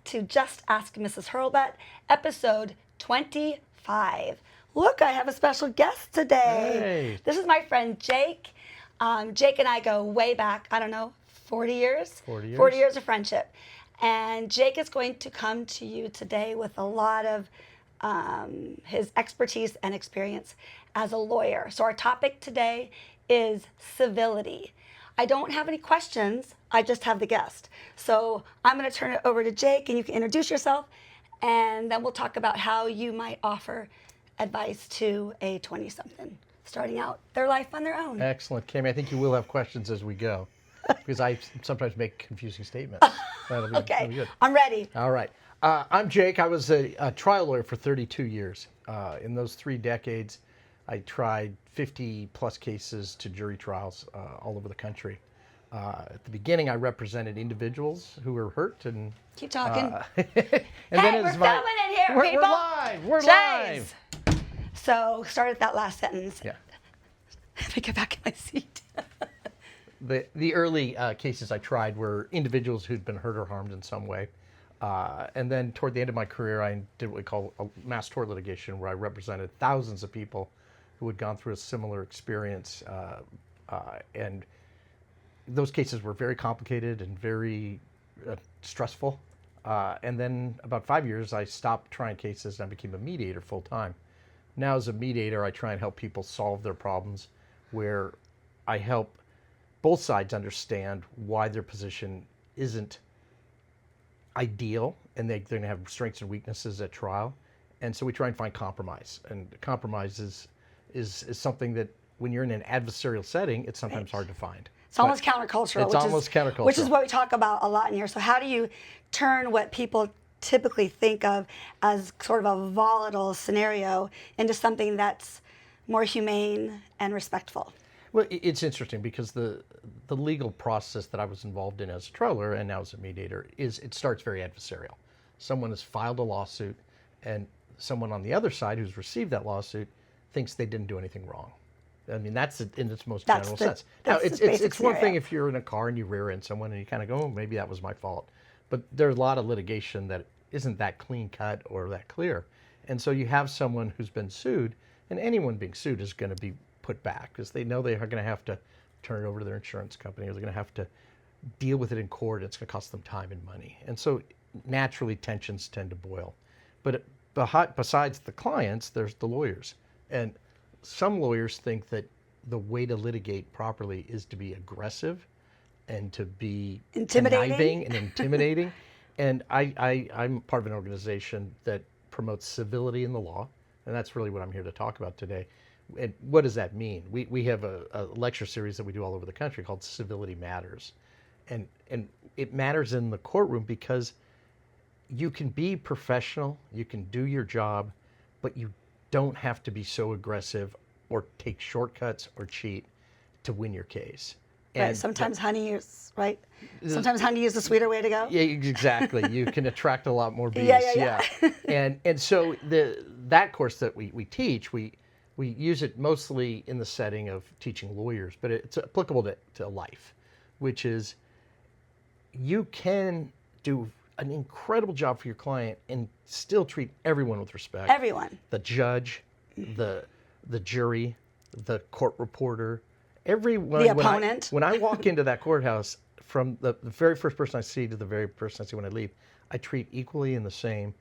to Just Ask Mrs. Hurlbut, episode 25. Look, I have a special guest today. Hey. This is my friend Jake. Jake and I go way back, 40 years? 40 years. 40 years of friendship. And Jake is going to come to you today with a lot of his expertise and experience as a lawyer. So our topic today is civility. I don't have any questions, I just have the guest. So I'm going to turn it over to Jake and you can introduce yourself and then we'll talk about how you might offer advice to a 20-something starting out their life on their own. Excellent, Cami. I think you will have questions as we go because I sometimes make confusing statements. That'll be good. I'm ready. All right. I'm Jake. I was a trial lawyer for 32 years. In those 3 decades, I tried 50 plus cases to jury trials all over the country. At the beginning, I represented individuals who were hurt and keep talking. and hey, we're filming in here, we're people. live. We're Jeez. live. So start at that last sentence. Yeah. Let me get back in my seat. The early cases I tried were individuals who'd been hurt or harmed in some way. And then toward the end of my career, I did what we call a mass tort litigation, where I represented thousands of people who had gone through a similar experience. And those cases were very complicated and very stressful. And then about 5 years, I stopped trying cases and I became a mediator full time. Now as a mediator, I try and help people solve their problems, where I help both sides understand why their position isn't ideal, and they're going to have strengths and weaknesses at trial. And so we try and find compromise. And compromise is something that when you're in an adversarial setting, it's sometimes hard to find. It's almost countercultural. It's almost countercultural. Which is what we talk about a lot in here. So how do you turn what people typically think of as sort of a volatile scenario into something that's more humane and respectful? Well, it's interesting because the legal process that I was involved in as a trial lawyer and now as a mediator it starts very adversarial. Someone has filed a lawsuit and someone on the other side who's received that lawsuit thinks they didn't do anything wrong. I mean, that's in its most general sense. Now, it's one thing if you're in a car and you rear end someone and you kind of go, oh, maybe that was my fault. But there's a lot of litigation that isn't that clean cut or that clear. And so you have someone who's been sued, and anyone being sued is going to be put back because they know they are going to have to turn it over to their insurance company, or they're going to have to deal with it in court. It's going to cost them time and money. And so naturally tensions tend to boil. But besides the clients, there's the lawyers. And some lawyers think that the way to litigate properly is to be aggressive and to be conniving and intimidating. And I'm part of an organization that promotes civility in the law, and that's really what I'm here to talk about today. And what does that mean? We have a lecture series that we do all over the country called Civility Matters. And it matters in the courtroom because you can be professional, you can do your job, but you don't have to be so aggressive or take shortcuts or cheat to win your case. Right. Sometimes honey is the sweeter way to go. Yeah, exactly. You can attract a lot more bees. Yeah. And so that course that we teach, we use it mostly in the setting of teaching lawyers, but it's applicable to life, which is you can do an incredible job for your client and still treat everyone with respect. Everyone. The judge, the jury, the court reporter, everyone. The opponent. When I walk into that courthouse, from the very first person I see to the very person I see when I leave, I treat equally and the same,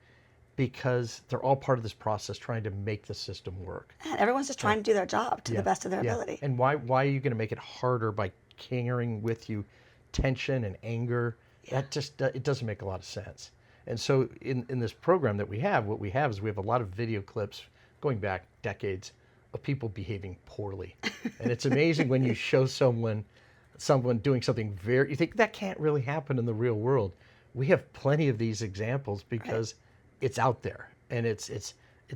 because they're all part of this process trying to make the system work. And everyone's just trying to do their job to the best of their ability. And why are you going to make it harder by carrying with you tension and anger? That just it doesn't make a lot of sense. And so in this program that we have, what we have is we have a lot of video clips going back decades of people behaving poorly. And it's amazing when you show someone doing something you think that can't really happen in the real world. We have plenty of these examples because it's out there, and it's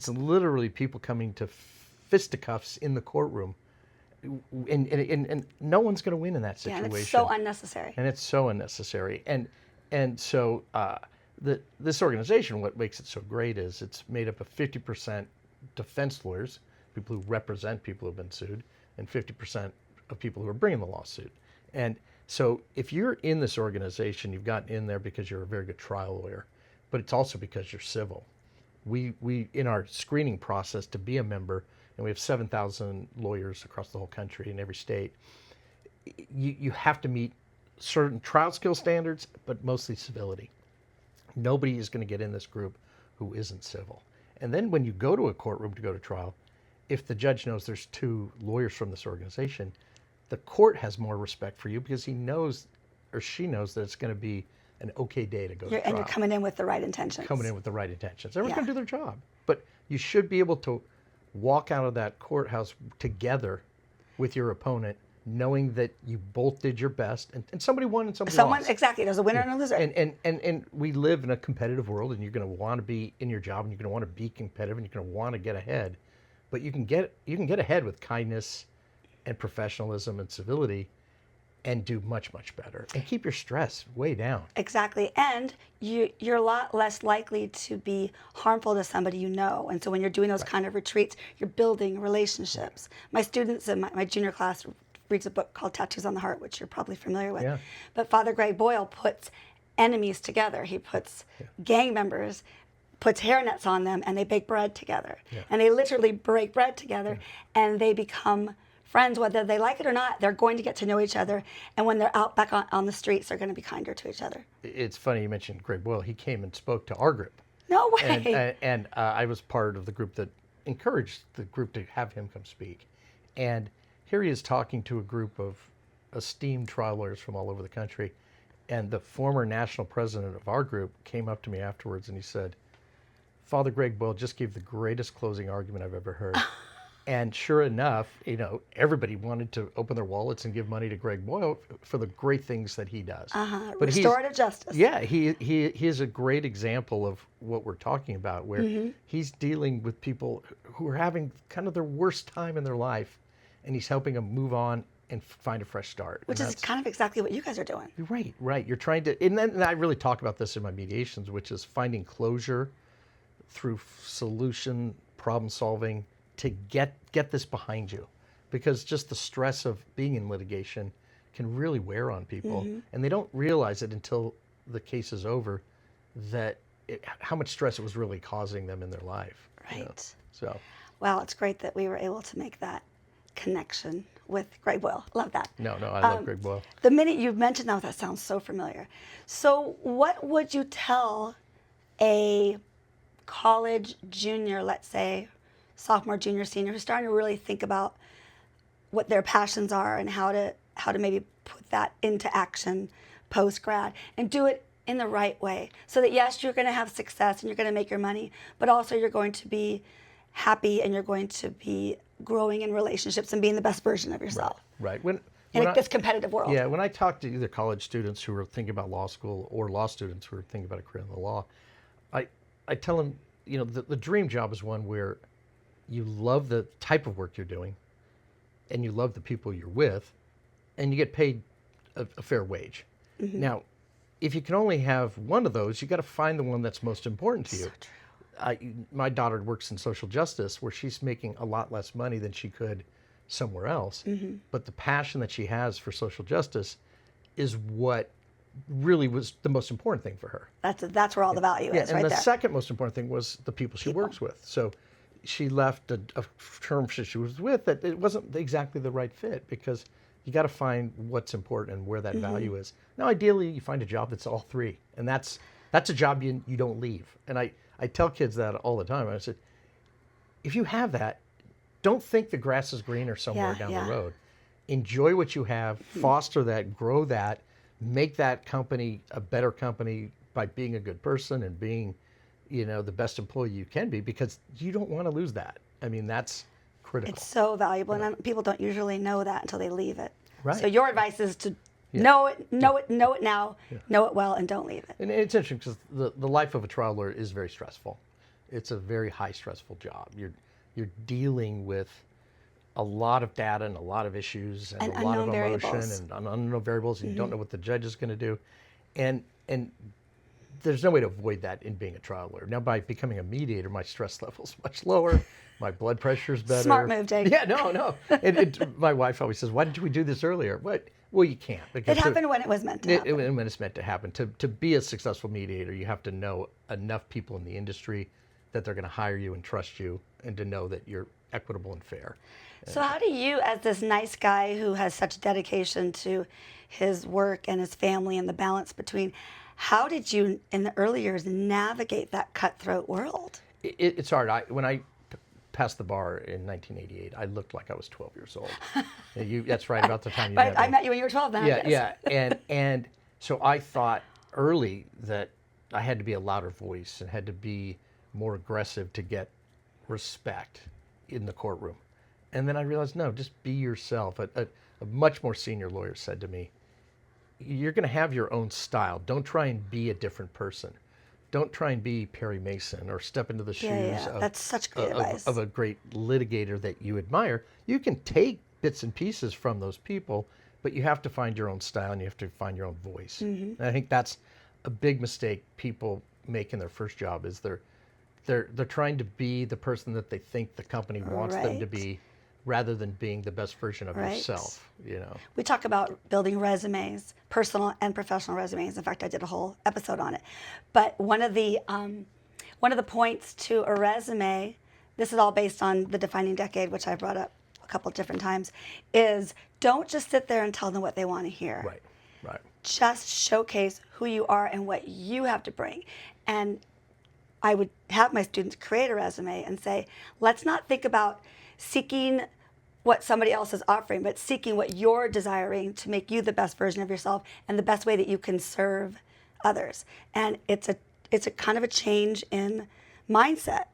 literally people coming to fisticuffs in the courtroom, and no one's going to win in that situation. And it's so unnecessary. And so this organization, what makes it so great is it's made up of 50% defense lawyers, people who represent people who have been sued, and 50% of people who are bringing the lawsuit. And so if you're in this organization, you've gotten in there because you're a very good trial lawyer, but it's also because you're civil. We in our screening process to be a member, and we have 7,000 lawyers across the whole country in every state, you have to meet certain trial skill standards, but mostly civility. Nobody is going to get in this group who isn't civil. And then when you go to a courtroom to go to trial, if the judge knows there's 2 lawyers from this organization, the court has more respect for you because he knows or she knows that it's going to be an okay day to go to trial. And you're coming in with the right intentions. Coming in with the right intentions. Everyone's going to do their job. But you should be able to walk out of that courthouse together with your opponent, knowing that you both did your best, and somebody won and somebody lost. Exactly. There's a winner and a loser. And we live in a competitive world, and you're going to want to be in your job, and you're going to want to be competitive, and you're going to want to get ahead. But you can get ahead with kindness and professionalism and civility, and do much, much better, and keep your stress way down. Exactly. And you're a lot less likely to be harmful to somebody you know. And so when you're doing those kind of retreats, you're building relationships. My students in my junior class reads a book called Tattoos on the Heart, which you're probably familiar with. Yeah. But Father Greg Boyle puts enemies together. He puts gang members, puts hairnets on them, and they bake bread together. Yeah. And they literally break bread together, and they become friends, whether they like it or not. They're going to get to know each other, and when they're out back on the streets, they're going to be kinder to each other. It's funny you mentioned Greg Boyle. He came and spoke to our group. No way. And I was part of the group that encouraged the group to have him come speak. And here he is talking to a group of esteemed trial lawyers from all over the country. And the former national president of our group came up to me afterwards and he said, Father Greg Boyle just gave the greatest closing argument I've ever heard. And sure enough, everybody wanted to open their wallets and give money to Greg Boyle for the great things that he does. But restorative justice. Yeah, he is a great example of what we're talking about, where he's dealing with people who are having kind of their worst time in their life, and he's helping them move on and find a fresh start. Which is kind of exactly what you guys are doing. Right. You're trying to, and I really talk about this in my mediations, which is finding closure through solution, problem solving, to get this behind you, because just the stress of being in litigation can really wear on people, and they don't realize it until the case is over, that how much stress it was really causing them in their life. Right. So. Well, it's great that we were able to make that connection with Greg Boyle. Love that. No, I love Greg Boyle. The minute you mentioned that sounds so familiar. So what would you tell a college junior, let's say, sophomore, junior, senior, who's starting to really think about what their passions are and how to maybe put that into action post-grad and do it in the right way, so that yes, you're going to have success and you're going to make your money, but also you're going to be happy and you're going to be growing in relationships and being the best version of yourself. Right. In this competitive world. Yeah, when I talk to either college students who are thinking about law school or law students who are thinking about a career in the law, I tell them, the dream job is one where you love the type of work you're doing, and you love the people you're with, and you get paid a fair wage. Now, if you can only have one of those, you got to find the one that's most important to you. So true. My daughter works in social justice, where she's making a lot less money than she could somewhere else. But the passion that she has for social justice is what really was the most important thing for her. That's where all the value is, right and the there. second most important thing was the people she works with. So she left a term she was with that it wasn't exactly the right fit, because you got to find what's important and where that value is. Now, ideally, you find a job that's all three, and that's a job you don't leave. And I tell kids that all the time. I said, if you have that, don't think the grass is greener somewhere down the road. Enjoy what you have, foster that, grow that, make that company a better company by being a good person and being the best employee you can be, because you don't want to lose that. I mean, that's critical. It's so valuable, and people don't usually know that until they leave it. Right. So your advice is to know it now, know it well, and don't leave it. And it's interesting because the life of a trial lawyer is very stressful. It's a very high stressful job. You're dealing with a lot of data and a lot of issues and a lot of emotion and unknown variables, and you don't know what the judge is going to do. And there's no way to avoid that in being a trial lawyer. Now, by becoming a mediator, my stress level's much lower. My blood pressure's better. Smart move, Jake. Yeah, no. And my wife always says, why didn't we do this earlier? But Well, you can't. It happened when it was meant to happen. When it's meant to happen. To be a successful mediator, you have to know enough people in the industry that they're going to hire you and trust you, and to know that you're equitable and fair. So how do you, as this nice guy who has such dedication to his work and his family and the balance between, how did you, in the early years, navigate that cutthroat world? It's hard. When I passed the bar in 1988, I looked like I was 12 years old. That's right about the time you met me. I met you when you were 12 then, I guess. Yeah. And so I thought early that I had to be a louder voice and had to be more aggressive to get respect in the courtroom. And then I realized, no, just be yourself. A much more senior lawyer said to me, you're going to have your own style. Don't try and be a different person. Don't try and be Perry Mason or step into the shoes That's such great advice. of a great litigator that you admire. You can take bits and pieces from those people, but you have to find your own style and you have to find your own voice. And I think that's a big mistake people make in their first job, is they're trying to be the person that they think the company wants them to be, rather than being the best version of yourself. We talk about building resumes, personal and professional resumes. In fact, I did a whole episode on it. But one of the points to a resume, this is all based on the defining decade, which I brought up a couple of different times, is don't just sit there and tell them what they want to hear. Right. Just showcase who you are and what you have to bring. And I would have my students create a resume and say, let's not think about seeking what somebody else is offering, but seeking what you're desiring to make you the best version of yourself and the best way that you can serve others. And it's a kind of a change in mindset.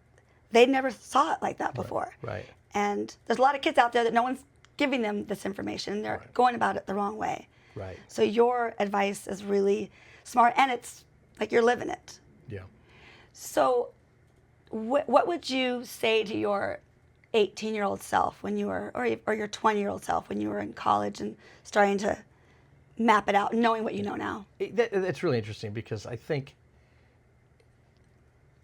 They never saw it like that before. Right. And there's a lot of kids out there that no one's giving them this information. They're going about it the wrong way. Right. So your advice is really smart, and it's like you're living it. Yeah. So what would you say to your 18-year-old self when you were, or your 20-year-old self when you were in college and starting to map it out, knowing what you know now? It's really interesting, because I think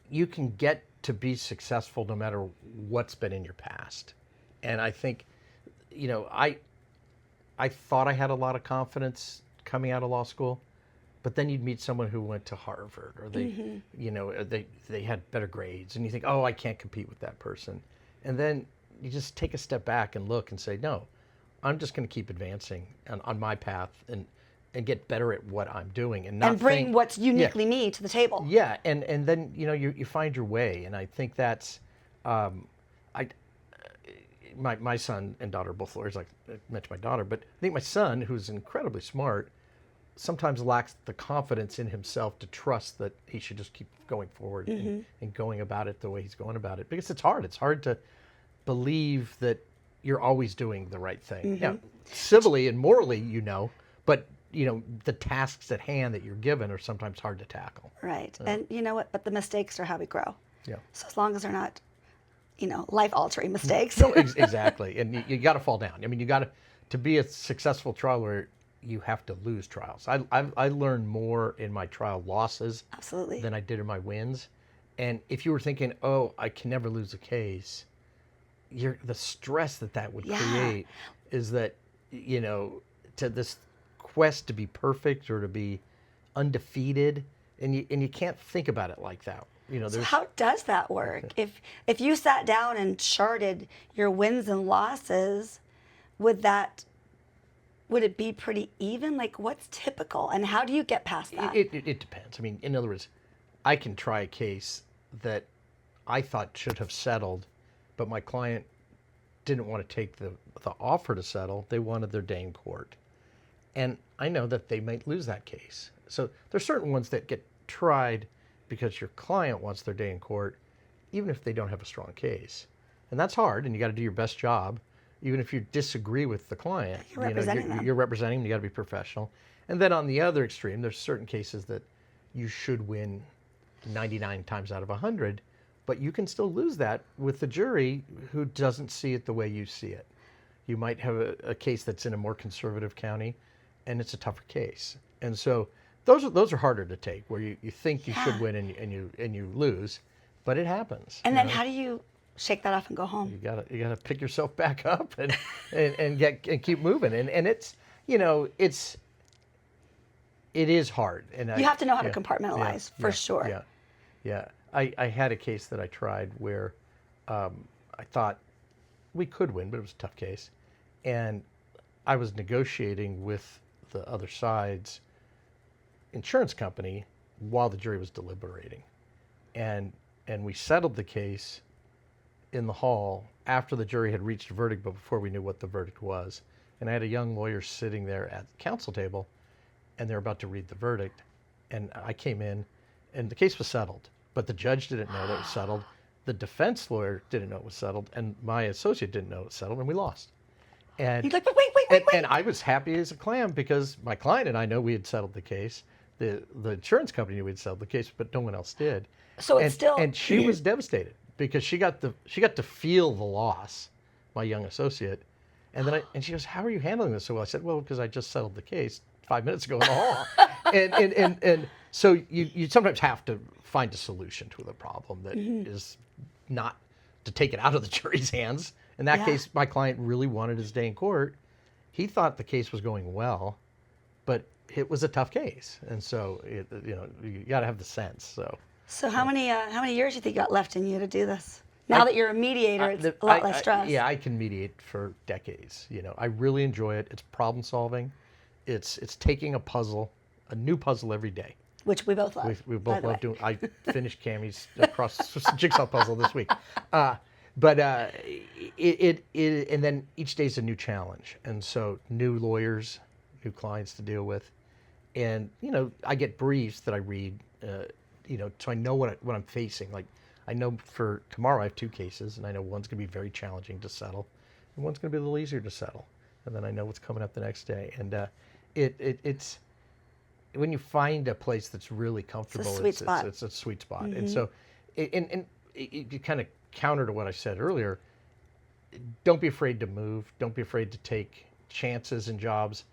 you can get to be successful no matter what's been in your past. And I think, I thought I had a lot of confidence coming out of law school, but then you'd meet someone who went to Harvard, or they had better grades, and you think, oh, I can't compete with that person. And then you just take a step back and look and say, no, I'm just going to keep advancing on my path and get better at what I'm doing, and not bring what's uniquely me to the table. Yeah, and then you find your way, and I think that's my son and daughter are both lawyers. Like I mentioned my daughter, but I think my son, who's incredibly smart, sometimes lacks the confidence in himself to trust that he should just keep going forward and going about it the way he's going about it. Because it's hard. It's hard to believe that you're always doing the right thing. Yeah, civilly and morally, but the tasks at hand that you're given are sometimes hard to tackle. Right. And you know what? But the mistakes are how we grow. Yeah. So as long as they're not, life-altering mistakes. No, exactly. And you got to fall down. I mean, to be a successful trial lawyer, you have to lose trials. I learned more in my trial losses than I did in my wins. And if you were thinking, oh, I can never lose a case, the stress that would create is that, to this quest to be perfect or to be undefeated, and you can't think about it like that. So how does that work? If you sat down and charted your wins and losses, would it be pretty even? Like, what's typical, and how do you get past that? It depends. I mean, in other words, I can try a case that I thought should have settled, but my client didn't want to take the offer to settle. They wanted their day in court. And I know that they might lose that case. So there's certain ones that get tried because your client wants their day in court, even if they don't have a strong case. And that's hard, and you got to do your best job. Even if you disagree with the client, you're representing them. You're representing them. You got to be professional. And then on the other extreme, there's certain cases that you should win 99 times out of 100, but you can still lose that with the jury who doesn't see it the way you see it. You might have a case that's in a more conservative county, and it's a tougher case. And so those are harder to take, where you think you should win and you lose, but it happens. And then how do you shake that off and go home? You gotta pick yourself back up and keep moving. And it's it is hard, and You have to know how to yeah, compartmentalize, for sure. Yeah, yeah. I had a case that I tried where I thought we could win, but it was a tough case, and I was negotiating with the other side's insurance company while the jury was deliberating, and we settled the case in the hall after the jury had reached a verdict, but before we knew what the verdict was. And I had a young lawyer sitting there at the counsel table, and they're about to read the verdict. And I came in, and the case was settled, but the judge didn't know that it was settled. The defense lawyer didn't know it was settled, and my associate didn't know it was settled, and we lost. And You're like, but wait. and I was happy as a clam because my client and I know we had settled the case. The insurance company knew we had settled the case, but no one else did. So it's still. And she was devastated because she got to feel the loss, my young associate. And then she goes, "How are you handling this so well?" I said, "Well, because I just settled the case 5 minutes ago in the hall." and so you sometimes have to find a solution to the problem that is not to take it out of the jury's hands. In that case, my client really wanted his day in court. He thought the case was going well, but it was a tough case, and so you got to have the sense. So how many years do you think you got left in you to do this? Now that you're a mediator, it's a lot less stress. Yeah, I can mediate for decades. I really enjoy it. It's problem solving. It's taking a new puzzle every day. Which we both love. We both love doing. I finished Cammie's jigsaw puzzle this week, but and then each day's a new challenge, and so new lawyers, new clients to deal with, and I get briefs that I read, so I know what I'm facing. Like I know for tomorrow I have 2 cases, and I know one's going to be very challenging to settle, and one's going to be a little easier to settle, and then I know what's coming up the next day, and it's. When you find a place that's really comfortable, it's a sweet spot. It's a sweet spot. And so, you kind of counter to what I said earlier. Don't be afraid to move. Don't be afraid to take chances in jobs.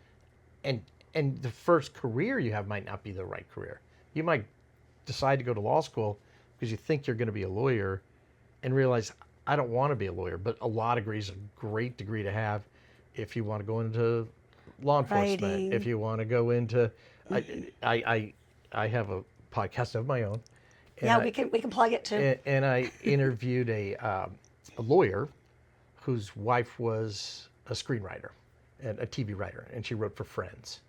And the first career you have might not be the right career. You might decide to go to law school because you think you're going to be a lawyer and realize, I don't want to be a lawyer, but a law degree is a great degree to have if you want to go into law enforcement, Writing. if you want to go into... I have a podcast of my own. Yeah, we can plug it too. And I interviewed a lawyer whose wife was a screenwriter and a TV writer, and she wrote for Friends.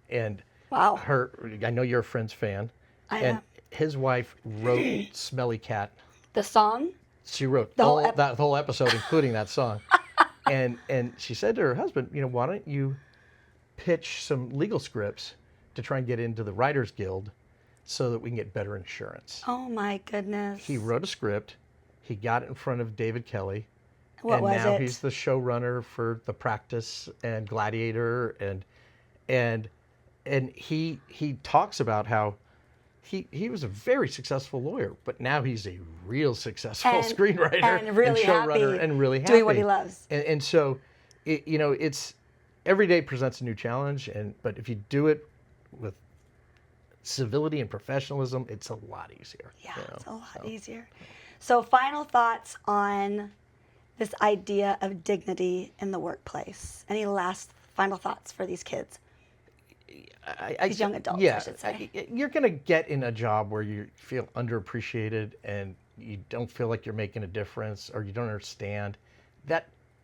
And wow, I know you're a Friends fan. I and am. His wife wrote Smelly Cat. The song? She wrote that whole episode, including that song. And she said to her husband, why don't you pitch some legal scripts to try and get into the Writers Guild so that we can get better insurance. Oh my goodness. He wrote a script. He got it in front of David Kelly. What was it? And now he's the showrunner for The Practice and Gladiator, and he talks about how he was a very successful lawyer, but now he's a real successful screenwriter and really showrunner happy and really happy doing what he loves. And so it's every day presents a new challenge, but if you do it with civility and professionalism, it's a lot easier. Yeah, it's a lot easier. So final thoughts on this idea of dignity in the workplace. Any last final thoughts for these kids? These young adults, I should say. You're going to get in a job where you feel underappreciated and you don't feel like you're making a difference or you don't understand.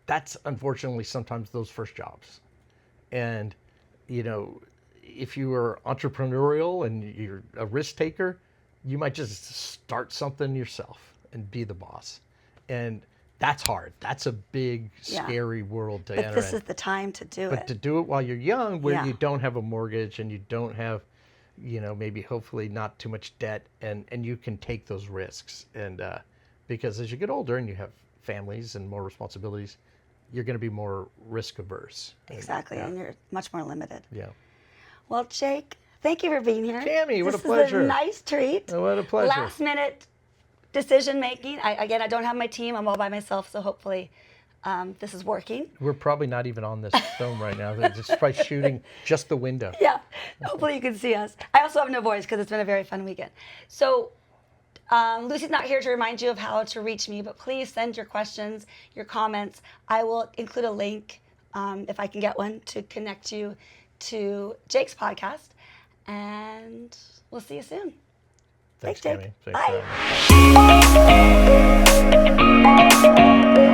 That's unfortunately sometimes those first jobs. And, if you are entrepreneurial and you're a risk taker, you might just start something yourself and be the boss. And that's hard. That's a big, scary world to enter in. But this is the time to do it. But to do it while you're young, where you don't have a mortgage and you don't have, maybe hopefully not too much debt, and you can take those risks. And because as you get older and you have families and more responsibilities, you're going to be more risk averse. Exactly, and you're much more limited. Yeah. Well, Jake, thank you for being here. Cammie, what a pleasure. This is a nice treat. Oh, what a pleasure. Last minute decision making. I don't have my team. I'm all by myself, so hopefully this is working. We're probably not even on this film right now. They're just probably shooting just the window. Yeah, hopefully you can see us. I also have no voice because it's been a very fun weekend. So Lucy's not here to remind you of how to reach me, but please send your questions, your comments. I will include a link if I can get one, to connect you to Jake's podcast. And we'll see you soon. Thanks, Jake. Tammy. Thanks Bye. for having me.